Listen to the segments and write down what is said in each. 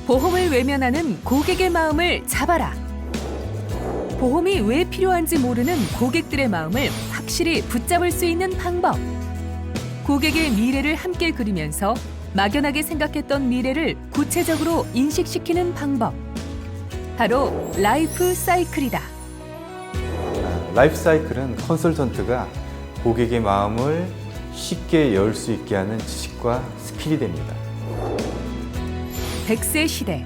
보험을 외면하는 고객의 마음을 잡아라. 보험이 왜 필요한지 모르는 고객들의 마음을 확실히 붙잡을 수 있는 방법. 고객의 미래를 함께 그리면서 막연하게 생각했던 미래를 구체적으로 인식시키는 방법. 바로 라이프 사이클이다. 라이프 사이클은 컨설턴트가 고객의 마음을 쉽게 열 수 있게 하는 지식과 스킬이 됩니다. 100세 시대.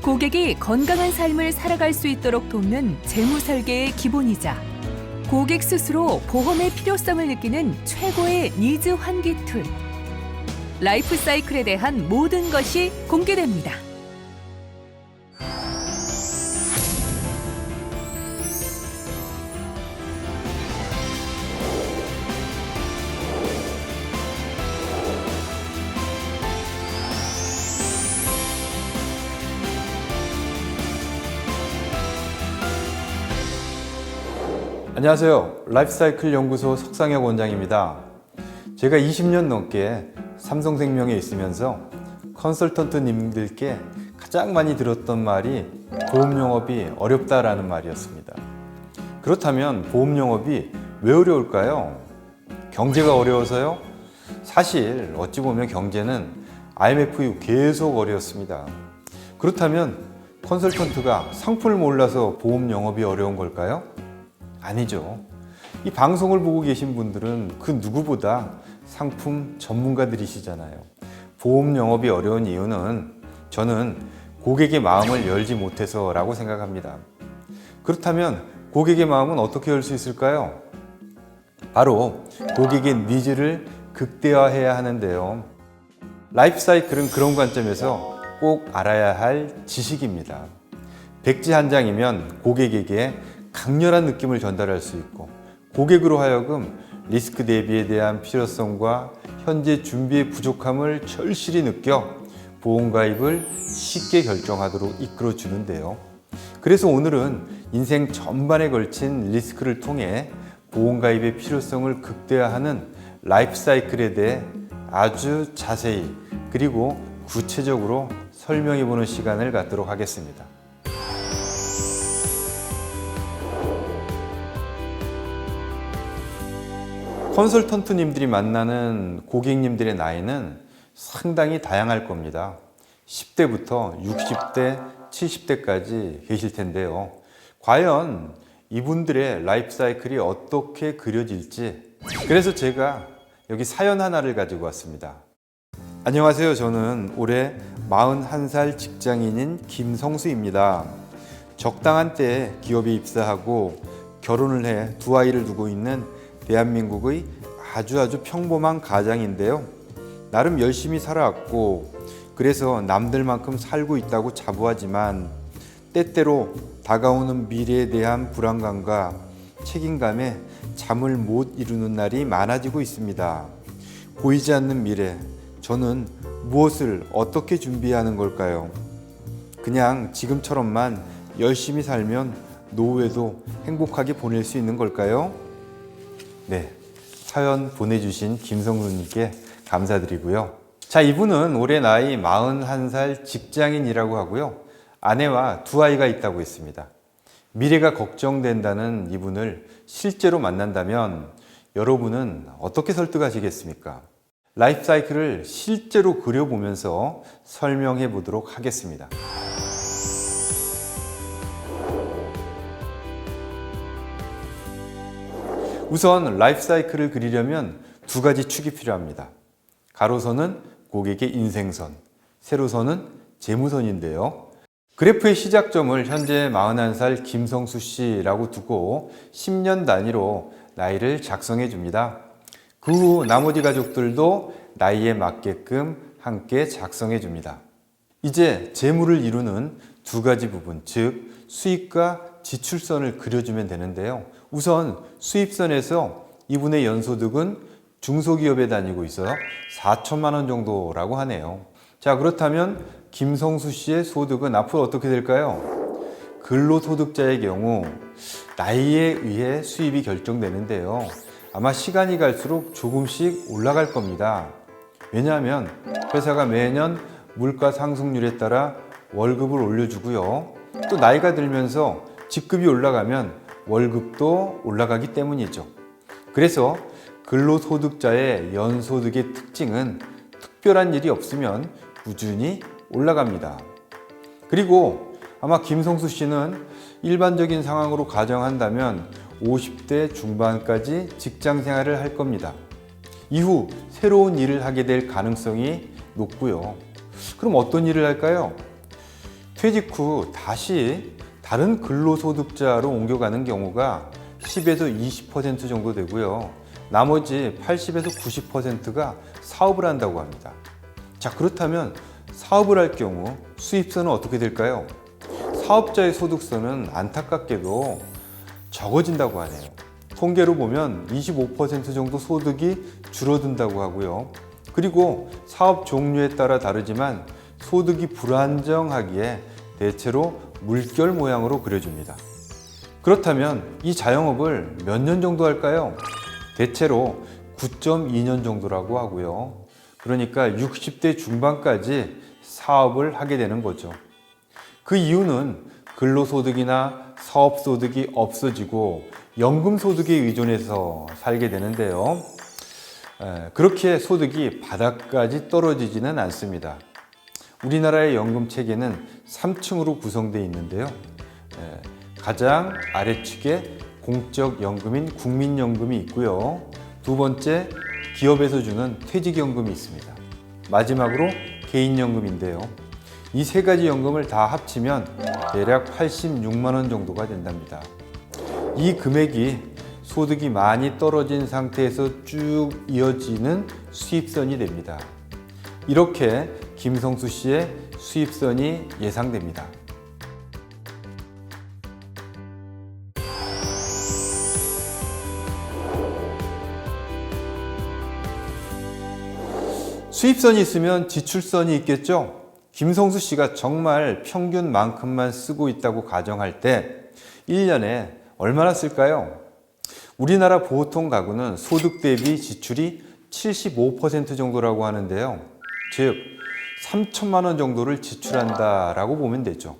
고객이 건강한 삶을 살아갈 수 있도록 돕는 재무 설계의 기본이자 고객 스스로 보험의 필요성을 느끼는 최고의 니즈 환기 툴. 라이프 사이클에 대한 모든 것이 공개됩니다. 안녕하세요. 라이프사이클 연구소 석상혁 원장입니다. 제가 20년 넘게 삼성생명에 있으면서 컨설턴트님들께 가장 많이 들었던 말이 보험 영업이 어렵다라는 말이었습니다. 그렇다면 보험 영업이 왜 어려울까요? 경제가 어려워서요? 사실 어찌 보면 경제는 IMF 이후 계속 어려웠습니다. 그렇다면 컨설턴트가 상품을 몰라서 보험 영업이 어려운 걸까요? 아니죠. 이 방송을 보고 계신 분들은 그 누구보다 상품 전문가들이시잖아요. 보험 영업이 어려운 이유는 저는 고객의 마음을 열지 못해서라고 생각합니다. 그렇다면 고객의 마음은 어떻게 열 수 있을까요? 바로 고객의 니즈를 극대화해야 하는데요. 라이프 사이클은 그런 관점에서 꼭 알아야 할 지식입니다. 백지 한 장이면 고객에게 강렬한 느낌을 전달할 수 있고 고객으로 하여금 리스크 대비에 대한 필요성과 현재 준비의 부족함을 절실히 느껴 보험 가입을 쉽게 결정하도록 이끌어 주는데요. 그래서 오늘은 인생 전반에 걸친 리스크를 통해 보험 가입의 필요성을 극대화하는 라이프 사이클에 대해 아주 자세히 그리고 구체적으로 설명해 보는 시간을 갖도록 하겠습니다. 컨설턴트님들이 만나는 고객님들의 나이는 상당히 다양할 겁니다. 10대부터 60대, 70대까지 계실 텐데요. 과연 이분들의 라이프 사이클이 어떻게 그려질지, 그래서 제가 여기 사연 하나를 가지고 왔습니다. 안녕하세요. 저는 올해 41살 직장인인 김성수입니다. 적당한 때에 기업에 입사하고 결혼을 해 두 아이를 두고 있는 대한민국의 아주 평범한 가장인데요. 나름 열심히 살아왔고 그래서 남들만큼 살고 있다고 자부하지만 때때로 다가오는 미래에 대한 불안감과 책임감에 잠을 못 이루는 날이 많아지고 있습니다. 보이지 않는 미래, 저는 무엇을 어떻게 준비하는 걸까요? 그냥 지금처럼만 열심히 살면 노후에도 행복하게 보낼 수 있는 걸까요? 네, 사연 보내주신 김성수님께 감사드리고요. 자, 이분은 올해 나이 41살 직장인이라고 하고요. 아내와 두 아이가 있다고 했습니다. 미래가 걱정된다는 이분을 실제로 만난다면 여러분은 어떻게 설득하시겠습니까? 라이프 사이클을 실제로 그려보면서 설명해 보도록 하겠습니다. 우선 라이프 사이클을 그리려면 두 가지 축이 필요합니다. 가로선은 고객의 인생선, 세로선은 재무선인데요. 그래프의 시작점을 현재 41살 김성수 씨라고 두고 10년 단위로 나이를 작성해 줍니다. 그 후 나머지 가족들도 나이에 맞게끔 함께 작성해 줍니다. 이제 재물을 이루는 두 가지 부분, 즉 수입과 지출선을 그려주면 되는데요. 우선 수입선에서 이분의 연소득은 중소기업에 다니고 있어 4천만 원 정도라고 하네요. 자, 그렇다면 김성수 씨의 소득은 앞으로 어떻게 될까요? 근로소득자의 경우 나이에 의해 수입이 결정되는데요. 아마 시간이 갈수록 조금씩 올라갈 겁니다. 왜냐하면 회사가 매년 물가 상승률에 따라 월급을 올려주고요. 또 나이가 들면서 직급이 올라가면 월급도 올라가기 때문이죠. 그래서 근로소득자의 연소득의 특징은 특별한 일이 없으면 꾸준히 올라갑니다. 그리고 아마 김성수 씨는 일반적인 상황으로 가정한다면 50대 중반까지 직장 생활을 할 겁니다. 이후 새로운 일을 하게 될 가능성이 높고요. 그럼 어떤 일을 할까요? 퇴직 후 다시 다른 근로소득자로 옮겨가는 경우가 10에서 20% 정도 되고요. 나머지 80에서 90%가 사업을 한다고 합니다. 자, 그렇다면 사업을 할 경우 수입선은 어떻게 될까요? 사업자의 소득선은 안타깝게도 적어진다고 하네요. 통계로 보면 25% 정도 소득이 줄어든다고 하고요. 그리고 사업 종류에 따라 다르지만 소득이 불안정하기에 대체로 물결 모양으로 그려줍니다. 그렇다면 이 자영업을 몇 년 정도 할까요? 대체로 9.2년 정도라고 하고요. 그러니까 60대 중반까지 사업을 하게 되는 거죠. 그 이유는 근로소득이나 사업소득이 없어지고 연금소득에 의존해서 살게 되는데요. 그렇게 소득이 바닥까지 떨어지지는 않습니다. 우리나라의 연금 체계는 3층으로 구성되어 있는데요. 가장 아래측에 공적연금인 국민연금이 있고요. 두 번째, 기업에서 주는 퇴직연금이 있습니다. 마지막으로 개인연금인데요. 이 세 가지 연금을 다 합치면 대략 86만 원 정도가 된답니다. 이 금액이 소득이 많이 떨어진 상태에서 쭉 이어지는 수입선이 됩니다. 이렇게 김성수 씨의 수입선이 예상됩니다. 수입선이 있으면 지출선이 있겠죠? 김성수 씨가 정말 평균만큼만 쓰고 있다고 가정할 때 1년에 얼마나 쓸까요? 우리나라 보통 가구는 소득 대비 지출이 75% 정도라고 하는데요. 즉 3천만 원 정도를 지출한다라고 보면 되죠.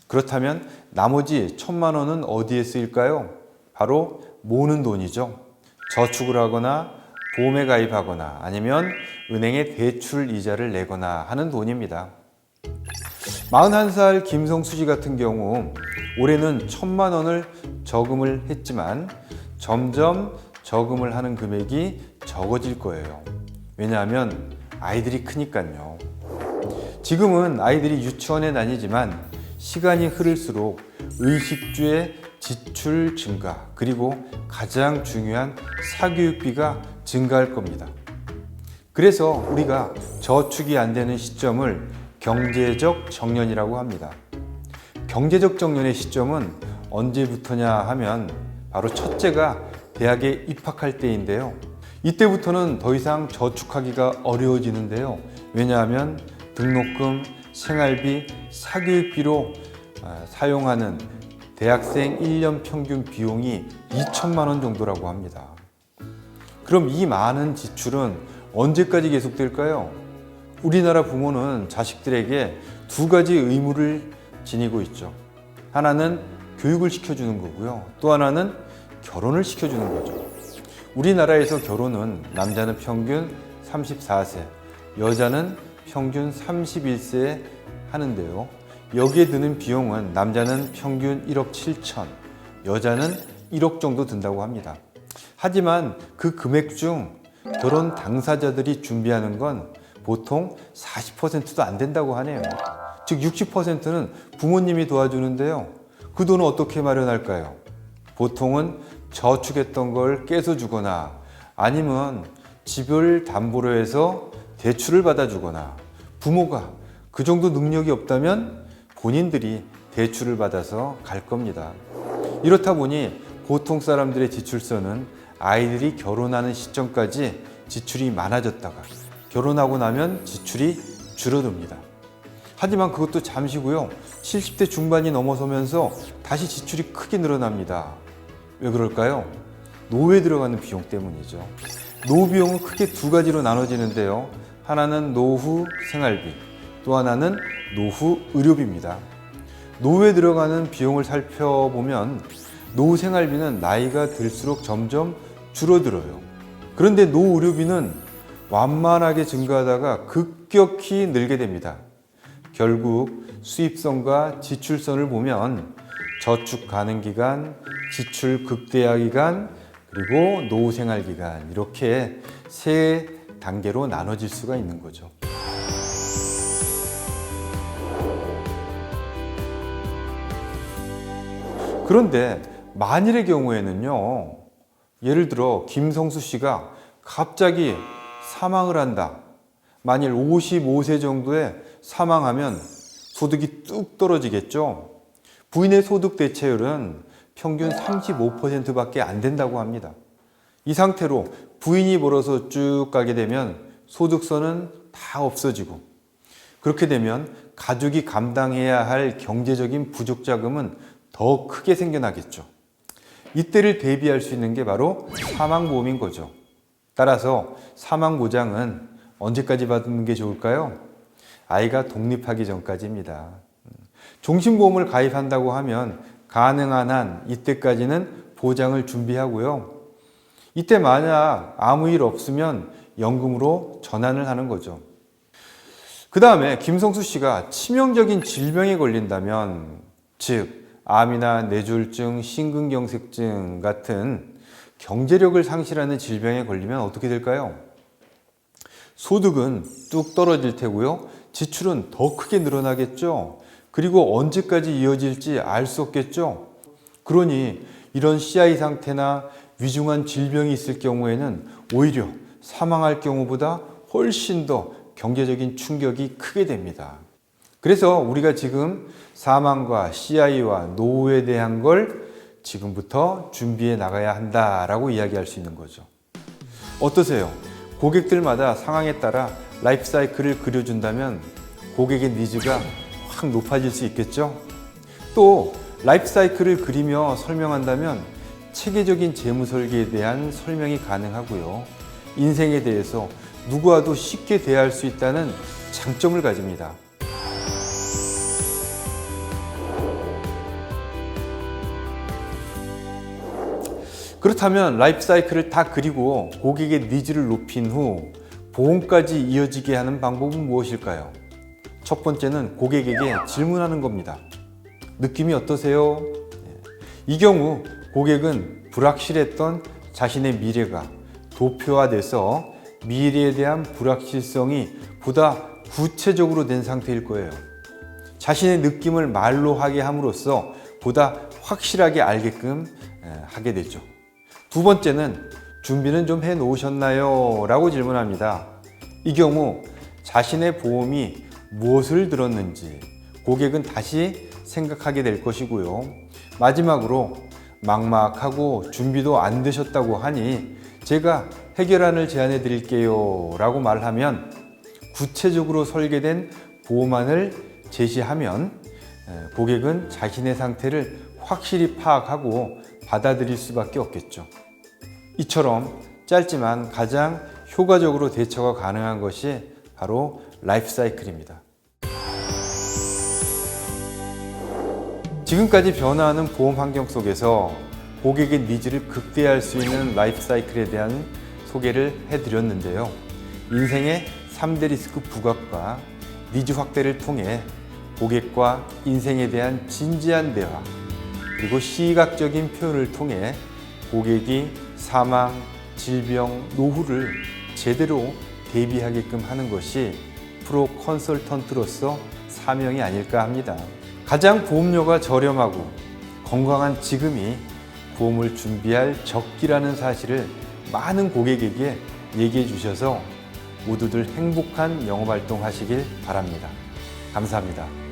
그렇다면 나머지 1천만 원은 어디에 쓰일까요? 바로 모으는 돈이죠. 저축을 하거나 보험에 가입하거나 아니면 은행에 대출 이자를 내거나 하는 돈입니다. 41살 김성수 씨 같은 경우 올해는 1천만 원을 저금을 했지만 점점 저금을 하는 금액이 적어질 거예요. 왜냐하면 아이들이 크니까요. 지금은 아이들이 유치원에 다니지만 시간이 흐를수록 의식주의 지출 증가 그리고 가장 중요한 사교육비가 증가할 겁니다. 그래서 우리가 저축이 안 되는 시점을 경제적 정년이라고 합니다. 경제적 정년의 시점은 언제부터냐 하면 바로 첫째가 대학에 입학할 때인데요. 이때부터는 더 이상 저축하기가 어려워지는데요. 왜냐하면 등록금, 생활비, 사교육비로 사용하는 대학생 1년 평균 비용이 2천만 원 정도라고 합니다. 그럼 이 많은 지출은 언제까지 계속될까요? 우리나라 부모는 자식들에게 두 가지 의무를 지니고 있죠. 하나는 교육을 시켜주는 거고요. 또 하나는 결혼을 시켜주는 거죠. 우리나라에서 결혼은 남자는 평균 34세, 여자는 평균 31세에 하는데요. 여기에 드는 비용은 남자는 평균 1억 7천, 여자는 1억 정도 든다고 합니다. 하지만 그 금액 중 결혼 당사자들이 준비하는 건 보통 40%도 안 된다고 하네요. 즉 60%는 부모님이 도와주는데요. 그 돈은 어떻게 마련할까요? 보통은 저축했던 걸 깨서 주거나 아니면 집을 담보로 해서 대출을 받아주거나 부모가 그 정도 능력이 없다면 본인들이 대출을 받아서 갈 겁니다. 이렇다 보니 보통 사람들의 지출서는 아이들이 결혼하는 시점까지 지출이 많아졌다가 결혼하고 나면 지출이 줄어듭니다. 하지만 그것도 잠시고요. 70대 중반이 넘어서면서 다시 지출이 크게 늘어납니다. 왜 그럴까요? 노후에 들어가는 비용 때문이죠. 노후 비용은 크게 두 가지로 나눠지는데요. 하나는 노후 생활비, 또 하나는 노후 의료비입니다. 노후에 들어가는 비용을 살펴보면 노후 생활비는 나이가 들수록 점점 줄어들어요. 그런데 노후 의료비는 완만하게 증가하다가 급격히 늘게 됩니다. 결국 수입선과 지출선을 보면 저축 가능 기간, 지출 극대화 기간, 그리고 노후 생활 기간, 이렇게 세 단계로 나눠질 수가 있는 거죠. 그런데 만일의 경우에는요, 예를 들어 김성수 씨가 갑자기 사망을 한다. 만일 55세 정도에 사망하면 소득이 뚝 떨어지겠죠. 부인의 소득 대체율은 평균 35%밖에 안 된다고 합니다. 이 상태로 부인이 벌어서 쭉 가게 되면 소득선은 다 없어지고, 그렇게 되면 가족이 감당해야 할 경제적인 부족 자금은 더 크게 생겨나겠죠. 이때를 대비할 수 있는 게 바로 사망보험인 거죠. 따라서 사망보장은 언제까지 받는 게 좋을까요? 아이가 독립하기 전까지입니다. 종신보험을 가입한다고 하면 가능한 한 이때까지는 보장을 준비하고요. 이때 만약 아무 일 없으면 연금으로 전환을 하는 거죠. 그 다음에 김성수 씨가 치명적인 질병에 걸린다면, 즉 암이나 뇌졸중, 심근경색증 같은 경제력을 상실하는 질병에 걸리면 어떻게 될까요? 소득은 뚝 떨어질 테고요. 지출은 더 크게 늘어나겠죠. 그리고 언제까지 이어질지 알 수 없겠죠. 그러니 이런 CI 상태나 위중한 질병이 있을 경우에는 오히려 사망할 경우보다 훨씬 더 경제적인 충격이 크게 됩니다. 그래서 우리가 지금 사망과 CI와 노후에 대한 걸 지금부터 준비해 나가야 한다라고 이야기할 수 있는 거죠. 어떠세요? 고객들마다 상황에 따라 라이프 사이클을 그려준다면 고객의 니즈가 확 높아질 수 있겠죠? 또 라이프 사이클을 그리며 설명한다면 체계적인 재무 설계에 대한 설명이 가능하고요. 인생에 대해서 누구와도 쉽게 대할 수 있다는 장점을 가집니다. 그렇다면 라이프 사이클을 다 그리고 고객의 니즈를 높인 후 보험까지 이어지게 하는 방법은 무엇일까요? 첫 번째는 고객에게 질문하는 겁니다. 느낌이 어떠세요? 이 경우 고객은 불확실했던 자신의 미래가 도표화돼서 미래에 대한 불확실성이 보다 구체적으로 된 상태일 거예요. 자신의 느낌을 말로 하게 함으로써 보다 확실하게 알게끔 하게 되죠. 두 번째는 준비는 좀 해 놓으셨나요? 라고 질문합니다. 이 경우 자신의 보험이 무엇을 들었는지 고객은 다시 생각하게 될 것이고요. 마지막으로 막막하고 준비도 안 되셨다고 하니 제가 해결안을 제안해 드릴게요 라고 말하면 구체적으로 설계된 보험안을 제시하면 고객은 자신의 상태를 확실히 파악하고 받아들일 수밖에 없겠죠. 이처럼 짧지만 가장 효과적으로 대처가 가능한 것이 바로 라이프 사이클입니다. 지금까지 변화하는 보험 환경 속에서 고객의 니즈를 극대화할 수 있는 라이프 사이클에 대한 소개를 해드렸는데요. 인생의 3대 리스크 부각과 니즈 확대를 통해 고객과 인생에 대한 진지한 대화, 그리고 시각적인 표현을 통해 고객이 사망, 질병, 노후를 제대로 대비하게끔 하는 것이 프로 컨설턴트로서 사명이 아닐까 합니다. 가장 보험료가 저렴하고 건강한 지금이 보험을 준비할 적기라는 사실을 많은 고객에게 얘기해 주셔서 모두들 행복한 영업활동 하시길 바랍니다. 감사합니다.